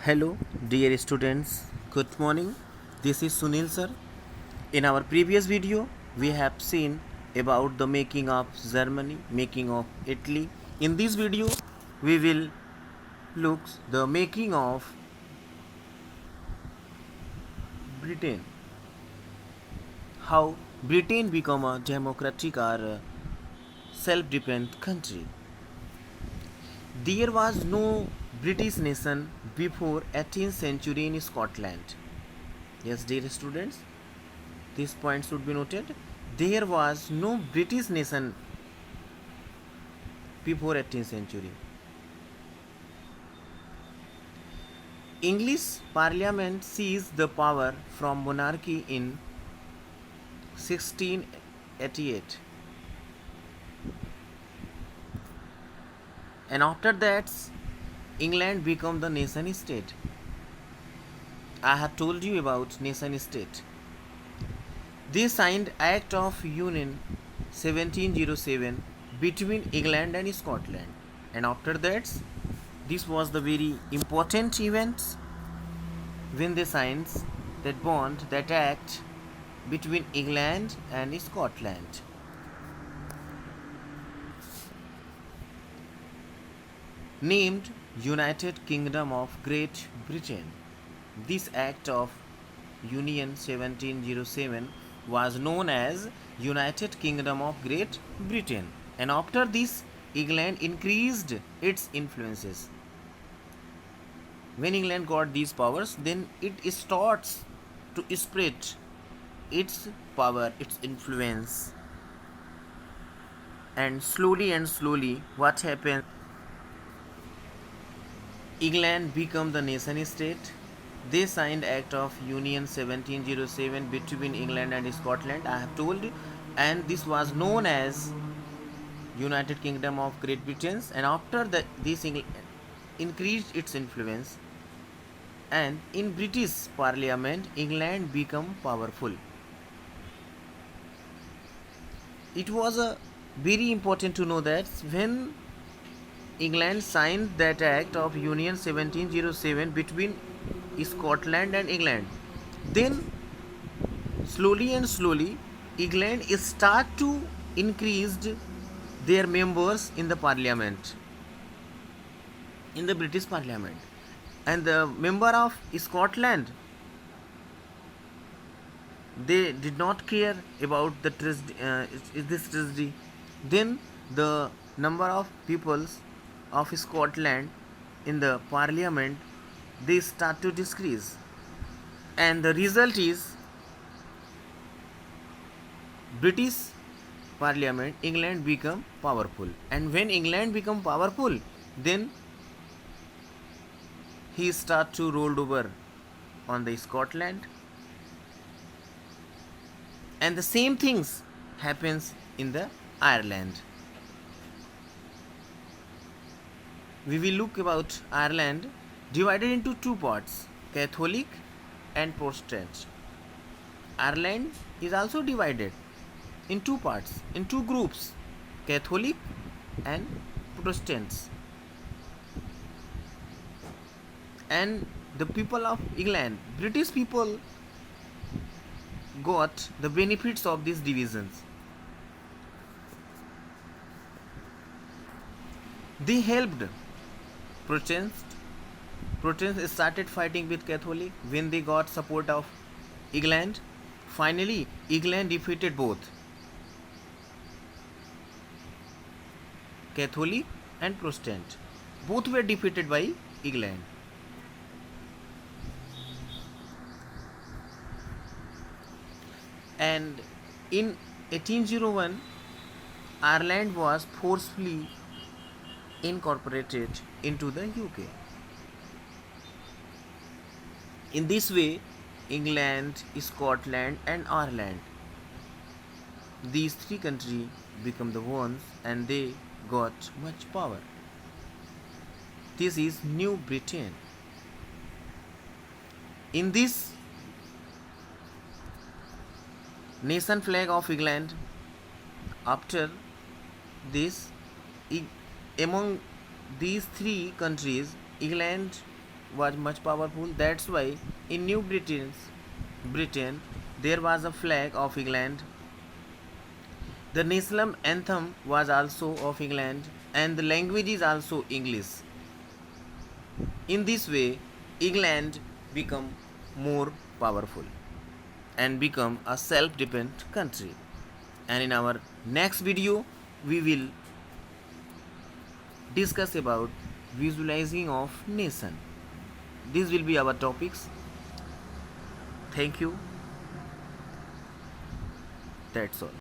Hello, dear students. Good morning. This is Sunil sir. In our previous video, we have seen about the making of Germany, making of Italy. In this video, we will look the making of Britain. How Britain become a democratic or self-dependent country. There was no British nation before 18th century in Scotland. Yes, dear students, this point should be noted. There was no British nation before 18th century. English Parliament seized the power from monarchy in 1688, and after that, England became the nation state. I have told you about nation state. They signed Act of Union 1707 between England and Scotland, and after that, this was the very important event when they signed that bond, that act between England and Scotland. Named United Kingdom of Great Britain. This Act of Union 1707 was known as United Kingdom of Great Britain, and after this, England increased its influences. When England got these powers, then it starts to spread its power, its influence, and slowly, what happened? England became the nation state. They signed Act of Union 1707 between England and Scotland, I have told, and this was known as United Kingdom of Great Britain. And after that, this increased its influence, and in British Parliament, England became powerful. It was very important to know that when England signed that Act of Union 1707 between Scotland and England, then slowly England start to increase their members in the parliament, in the British Parliament, and the member of Scotland, they did not care about the this treaty. Then the number of peoples of Scotland in the parliament, they start to decrease, and the result is British Parliament, England become powerful, and when England become powerful, then he start to roll over on the Scotland, and the same things happens in the Ireland. We will look about Ireland divided into two parts, Catholic and Protestant. Ireland is also divided in two parts, in two groups, Catholic and Protestants. And the people of England, British people, got the benefits of these divisions. They helped Protestants. Protestants started fighting with Catholic when they got support of England. Finally, England defeated both Catholic and Protestant. Both were defeated by England. And in 1801, Ireland was forcefully incorporated into the UK. In this way, England, Scotland, and Ireland, these three countries become the ones, and they got much power. This is New Britain. In this nation flag of England, after this, among these three countries, England was much powerful. That's why in Britain there was a flag of England. The national anthem was also of England, and the language is also English. In this way, England become more powerful and become a self-dependent country. And in our next video, we will discuss about visualizing of nation. These will be our topics. Thank you. That's all.